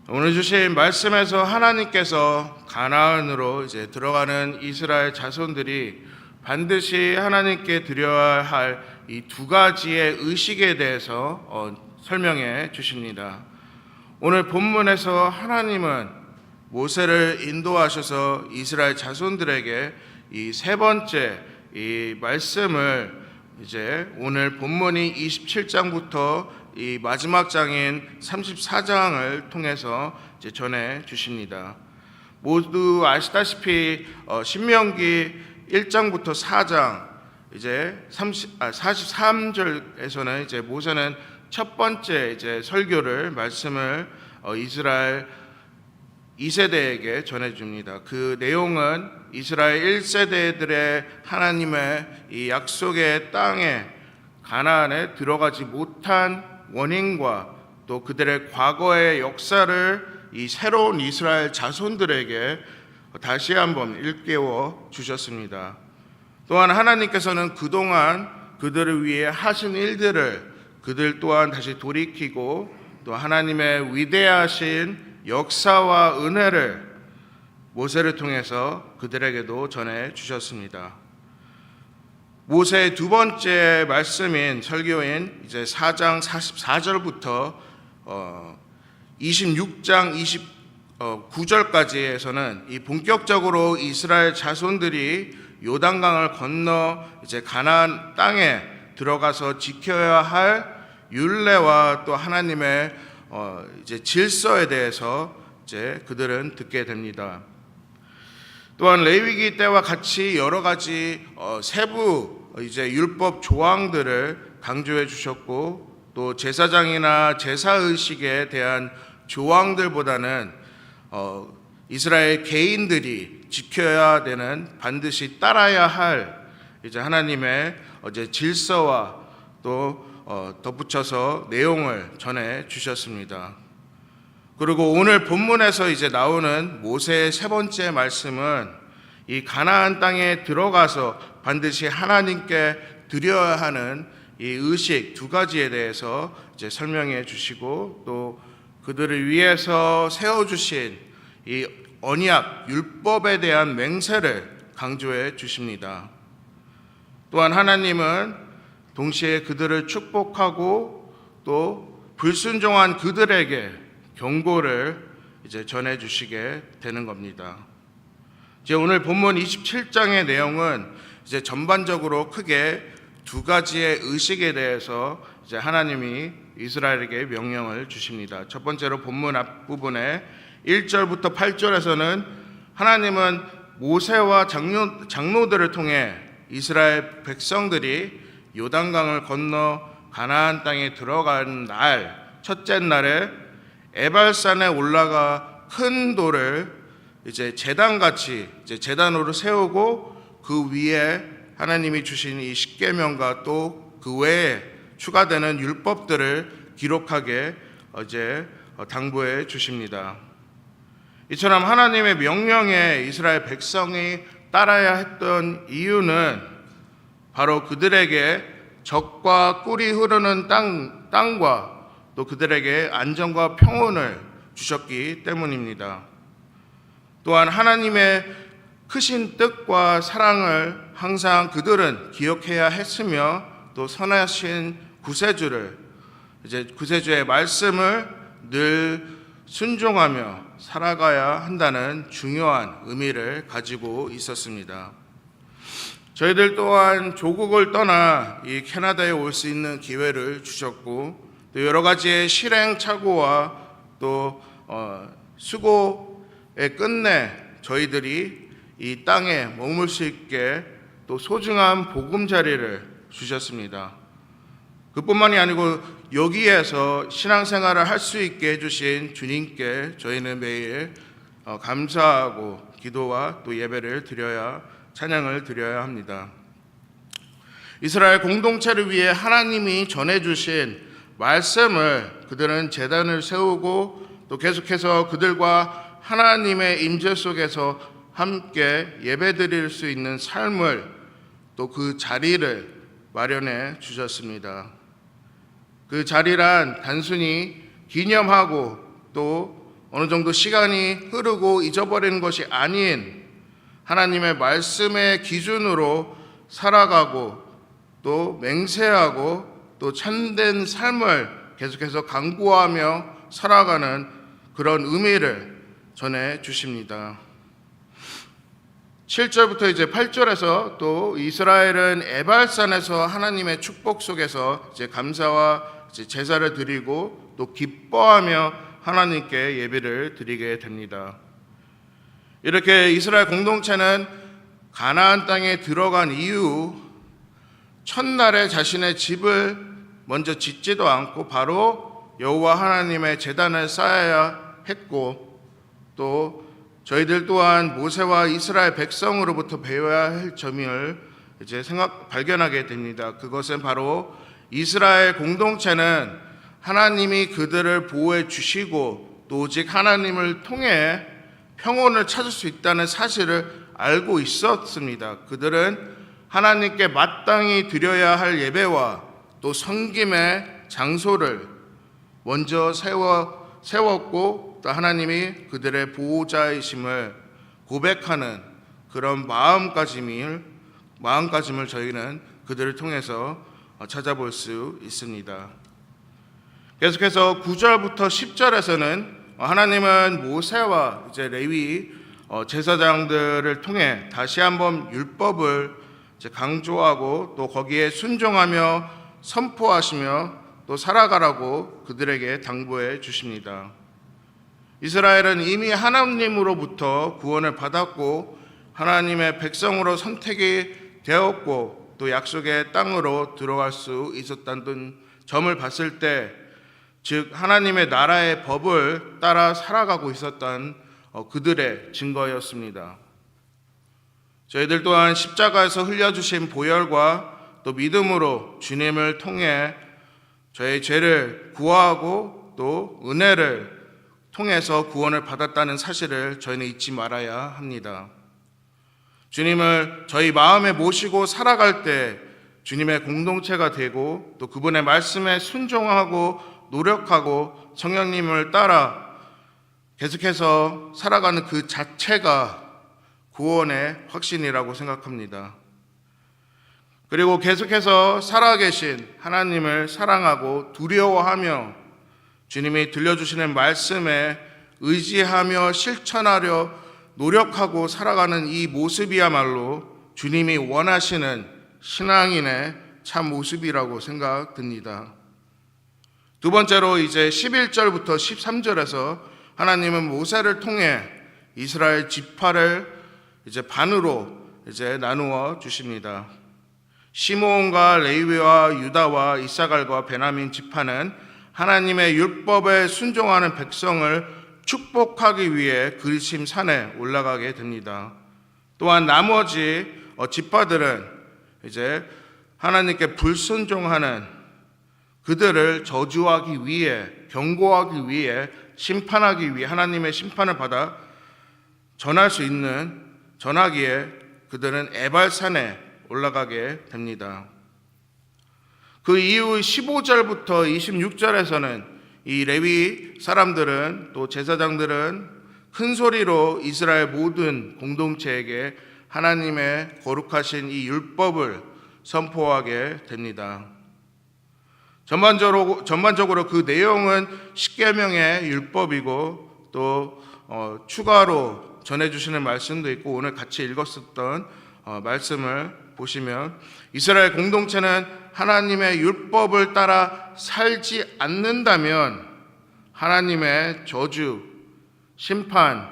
오늘 주신 말씀에서 하나님께서 가나안으로 이제 들어가는 이스라엘 자손들이 반드시 하나님께 드려야 할 이 두 가지의 의식에 대해서 설명해 주십니다. 오늘 본문에서 하나님은 모세를 인도하셔서 이스라엘 자손들에게 이 세 번째 이 말씀을 이제 오늘 본문이 27장부터 이 마지막 장인 34장을 통해서 이제 전해 주십니다. 모두 아시다시피 신명기 1장부터 4장 이제 43절에서는 이제 모세는 첫 번째 이제 설교를 말씀을 이스라엘 2세대에게 전해 줍니다. 그 내용은 이스라엘 1세대들의 하나님의 이 약속의 땅에 가나안에 들어가지 못한 원인과 또 그들의 과거의 역사를 이 새로운 이스라엘 자손들에게 다시 한번 일깨워 주셨습니다. 또한 하나님께서는 그동안 그들을 위해 하신 일들을 그들 또한 다시 돌이키고 또 하나님의 위대하신 역사와 은혜를 모세를 통해서 그들에게도 전해 주셨습니다. 모세의 두 번째 말씀인 설교인 이제 4장 44절부터 26장 29절까지에서는 이 본격적으로 이스라엘 자손들이 요단강을 건너 이제 가나안 땅에 들어가서 지켜야 할 율례와 또 하나님의 이제 질서에 대해서 이제 그들은 듣게 됩니다. 또한 레위기 때와 같이 여러 가지 세부 이제 율법 조항들을 강조해 주셨고 또 제사장이나 제사 의식에 대한 조항들보다는 이스라엘 개인들이 지켜야 되는 반드시 따라야 할 이제 하나님의 이제 질서와 또 덧붙여서 내용을 전해 주셨습니다. 그리고 오늘 본문에서 이제 나오는 모세의 세 번째 말씀은 이 가나안 땅에 들어가서 반드시 하나님께 드려야 하는 이 의식 두 가지에 대해서 이제 설명해 주시고 또 그들을 위해서 세워 주신 이 언약 율법에 대한 맹세를 강조해 주십니다. 또한 하나님은 동시에 그들을 축복하고 또 불순종한 그들에게 경고를 이제 전해 주시게 되는 겁니다. 이제 오늘 본문 27장의 내용은 이제 전반적으로 크게 두 가지의 의식에 대해서 이제 하나님이 이스라엘에게 명령을 주십니다. 첫 번째로 본문 앞부분에 1절부터 8절에서는 하나님은 모세와 장로들을 통해 이스라엘 백성들이 요단강을 건너 가나안 땅에 들어간 날 첫째 날에 에발산에 올라가 큰 돌을 이제 제단같이 이제 제단으로 세우고 그 위에 하나님이 주신 이 십계명과 또 그 외에 추가되는 율법들을 기록하게 이제 당부해 주십니다. 이처럼 하나님의 명령에 이스라엘 백성이 따라야 했던 이유는 바로 그들에게 적과 꿀이 흐르는 땅과 또 그들에게 안정과 평온을 주셨기 때문입니다. 또한 하나님의 크신 뜻과 사랑을 항상 그들은 기억해야 했으며 또 선하신 구세주를 이제 구세주의 말씀을 늘 순종하며 살아가야 한다는 중요한 의미를 가지고 있었습니다. 저희들 또한 조국을 떠나 이 캐나다에 올 수 있는 기회를 주셨고 또 여러 가지의 실행착오와 또 수고의 끝내 저희들이 이 땅에 머물 수 있게 또 소중한 보금자리를 주셨습니다. 그뿐만이 아니고 여기에서 신앙생활을 할 수 있게 해주신 주님께 저희는 매일 감사하고 기도와 또 예배를 드려야 찬양을 드려야 합니다. 이스라엘 공동체를 위해 하나님이 전해주신 말씀을 그들은 제단을 세우고 또 계속해서 그들과 하나님의 임재 속에서 함께 예배드릴 수 있는 삶을 또 그 자리를 마련해 주셨습니다. 그 자리란 단순히 기념하고 또 어느 정도 시간이 흐르고 잊어버리는 것이 아닌 하나님의 말씀의 기준으로 살아가고 또 맹세하고 또 참된 삶을 계속해서 강구하며 살아가는 그런 의미를 전해 주십니다. 7절부터 이제 8절에서 또 이스라엘은 에발산에서 하나님의 축복 속에서 이제 감사와 이제 제사를 드리고 또 기뻐하며 하나님께 예배를 드리게 됩니다. 이렇게 이스라엘 공동체는 가나안 땅에 들어간 이후 첫날에 자신의 집을 먼저 짓지도 않고 바로 여호와 하나님의 제단을 쌓아야 했고, 또 저희들 또한 모세와 이스라엘 백성으로부터 배워야 할 점을 이제 발견하게 됩니다. 그것은 바로 이스라엘 공동체는 하나님이 그들을 보호해 주시고 또 오직 하나님을 통해 평온을 찾을 수 있다는 사실을 알고 있었습니다. 그들은 하나님께 마땅히 드려야 할 예배와 또 섬김의 장소를 먼저 세웠고 또 하나님이 그들의 보호자이심을 고백하는 그런 마음가짐을 저희는 그들을 통해서 찾아볼 수 있습니다. 계속해서 9절부터 10절에서는 하나님은 모세와 이제 레위 제사장들을 통해 다시 한번 율법을 이제 강조하고 또 거기에 순종하며 선포하시며 또 살아가라고 그들에게 당부해 주십니다. 이스라엘은 이미 하나님으로부터 구원을 받았고 하나님의 백성으로 선택이 되었고 또 약속의 땅으로 들어갈 수 있었다는 점을 봤을 때, 즉 하나님의 나라의 법을 따라 살아가고 있었던 그들의 증거였습니다. 저희들 또한 십자가에서 흘려주신 보혈과 또 믿음으로 주님을 통해 저의 죄를 구하고 또 은혜를 통해서 구원을 받았다는 사실을 저희는 잊지 말아야 합니다. 주님을 저희 마음에 모시고 살아갈 때 주님의 공동체가 되고 또 그분의 말씀에 순종하고 노력하고 성령님을 따라 계속해서 살아가는 그 자체가 구원의 확신이라고 생각합니다. 그리고 계속해서 살아계신 하나님을 사랑하고 두려워하며 주님이 들려주시는 말씀에 의지하며 실천하려 노력하고 살아가는 이 모습이야말로 주님이 원하시는 신앙인의 참 모습이라고 생각됩니다. 두 번째로 이제 11절부터 13절에서 하나님은 모세를 통해 이스라엘 지파를 이제 반으로 이제 나누어 주십니다. 시므온과 레위와 유다와 이사갈과 베냐민 지파는 하나님의 율법에 순종하는 백성을 축복하기 위해 그리심 산에 올라가게 됩니다. 또한 나머지 지파들은 이제 하나님께 불순종하는 그들을 저주하기 위해, 경고하기 위해, 심판하기 위해 하나님의 심판을 받아 전하기에 그들은 에발산에 올라가게 됩니다. 그 이후 15절부터 26절에서는 이 레위 사람들은 또 제사장들은 큰 소리로 이스라엘 모든 공동체에게 하나님의 거룩하신 이 율법을 선포하게 됩니다. 전반적으로 그 내용은 십계명의 율법이고 또 추가로 전해주시는 말씀도 있고 오늘 같이 읽었었던 말씀을 보시면 이스라엘 공동체는 하나님의 율법을 따라 살지 않는다면 하나님의 저주, 심판,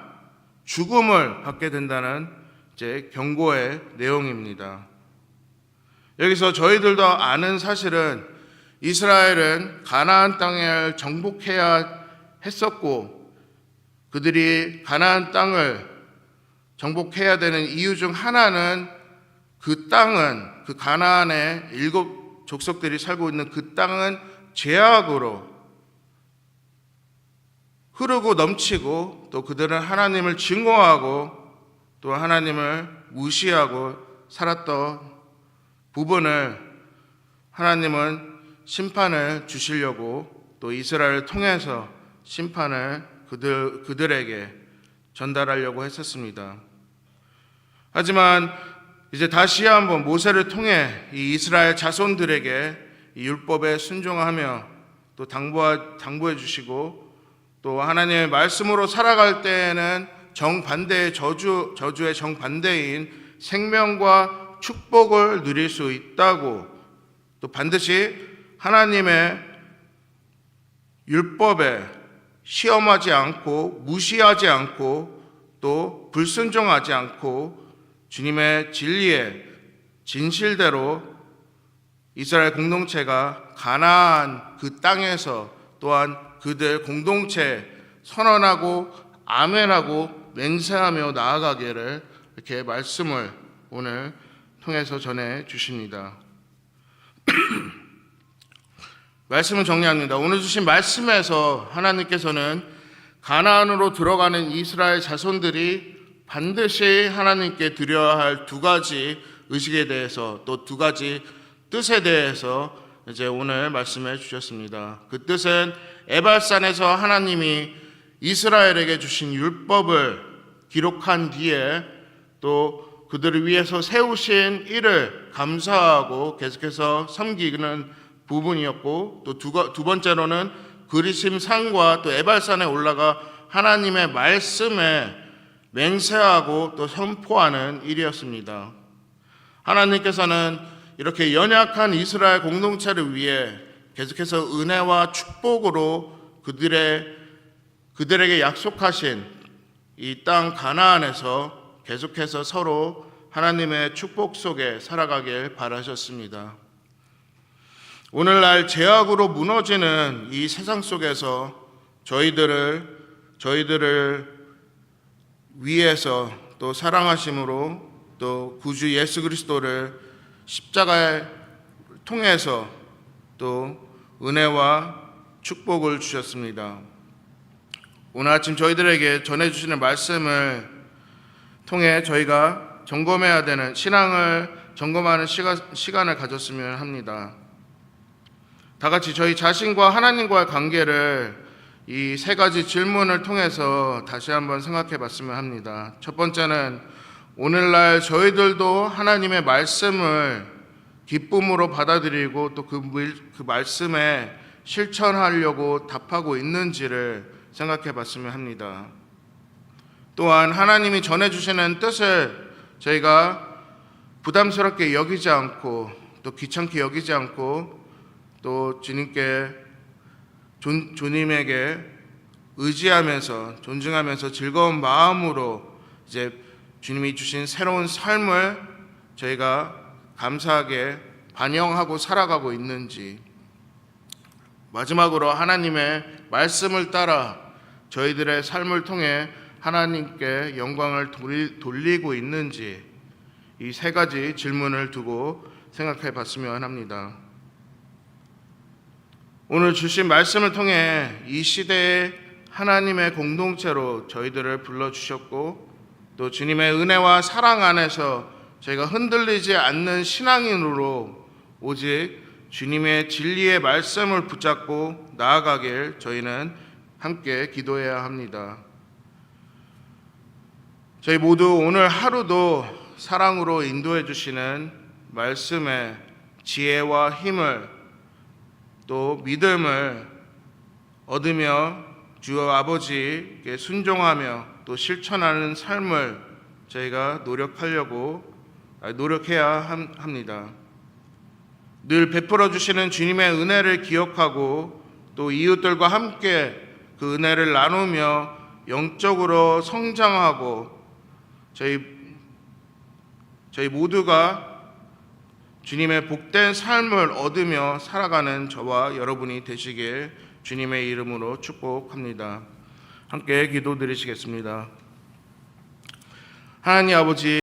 죽음을 받게 된다는 이제 경고의 내용입니다. 여기서 저희들도 아는 사실은 이스라엘은 가나안 땅을 정복해야 했었고 그들이 가나안 땅을 정복해야 되는 이유 중 하나는 그 땅은 그 가나안의 7 족속들이 살고 있는 그 땅은 죄악으로 흐르고 넘치고 또 그들은 하나님을 증오하고 또 하나님을 무시하고 살았던 부분을 하나님은 심판을 주시려고 또 이스라엘을 통해서 심판을 그들에게 전달하려고 했었습니다. 하지만 이제 다시 한번 모세를 통해 이 이스라엘 자손들에게 이 율법에 순종하며 또 당부해 주시고, 또 하나님의 말씀으로 살아갈 때에는 정반대의 저주의 정반대인 생명과 축복을 누릴 수 있다고, 또 반드시 하나님의 율법에 시험하지 않고 무시하지 않고 또 불순종하지 않고 주님의 진리의 진실대로 이스라엘 공동체가 가나안 그 땅에서 또한 그들 공동체 선언하고 아멘하고 맹세하며 나아가기를 이렇게 말씀을 오늘 통해서 전해 주십니다. 말씀을 정리합니다. 오늘 주신 말씀에서 하나님께서는 가나안으로 들어가는 이스라엘 자손들이 반드시 하나님께 드려야 할 두 가지 의식에 대해서, 또 두 가지 뜻에 대해서 이제 오늘 말씀해 주셨습니다. 그 뜻은 에발산에서 하나님이 이스라엘에게 주신 율법을 기록한 뒤에 또 그들을 위해서 세우신 일을 감사하고 계속해서 섬기는 부분이었고, 또 두 번째로는 그리심 산과 또 에발산에 올라가 하나님의 말씀에 맹세하고 또 선포하는 일이었습니다. 하나님께서는 이렇게 연약한 이스라엘 공동체를 위해 계속해서 은혜와 축복으로 그들에게 약속하신 이 땅 가나안에서 계속해서 서로 하나님의 축복 속에 살아가길 바라셨습니다. 오늘날 죄악으로 무너지는 이 세상 속에서 저희들을 위해서 또 사랑하심으로 또 구주 예수 그리스도를 십자가에 통해서 또 은혜와 축복을 주셨습니다. 오늘 아침 저희들에게 전해주시는 말씀을 통해 저희가 점검해야 되는, 신앙을 점검하는 시간을 가졌으면 합니다. 다 같이 저희 자신과 하나님과의 관계를 이 세 가지 질문을 통해서 다시 한번 생각해 봤으면 합니다. 첫 번째는 오늘날 저희들도 하나님의 말씀을 기쁨으로 받아들이고 또 그 말씀에 실천하려고 답하고 있는지를 생각해 봤으면 합니다. 또한 하나님이 전해주시는 뜻을 저희가 부담스럽게 여기지 않고 또 귀찮게 여기지 않고 또 주님에게 의지하면서 존중하면서 즐거운 마음으로 이제 주님이 주신 새로운 삶을 저희가 감사하게 반영하고 살아가고 있는지, 마지막으로 하나님의 말씀을 따라 저희들의 삶을 통해 하나님께 영광을 돌리고 있는지, 이 세 가지 질문을 두고 생각해 봤으면 합니다. 오늘 주신 말씀을 통해 이 시대에 하나님의 공동체로 저희들을 불러주셨고, 또 주님의 은혜와 사랑 안에서 저희가 흔들리지 않는 신앙인으로 오직 주님의 진리의 말씀을 붙잡고 나아가길 저희는 함께 기도해야 합니다. 저희 모두 오늘 하루도 사랑으로 인도해 주시는 말씀에 지혜와 힘을 또 믿음을 얻으며 주 아버지께 순종하며 또 실천하는 삶을 저희가 노력해야 합니다. 늘 베풀어 주시는 주님의 은혜를 기억하고 또 이웃들과 함께 그 은혜를 나누며 영적으로 성장하고 저희 모두가 주님의 복된 삶을 얻으며 살아가는 저와 여러분이 되시길 주님의 이름으로 축복합니다. 함께 기도드리시겠습니다. 하나님 아버지,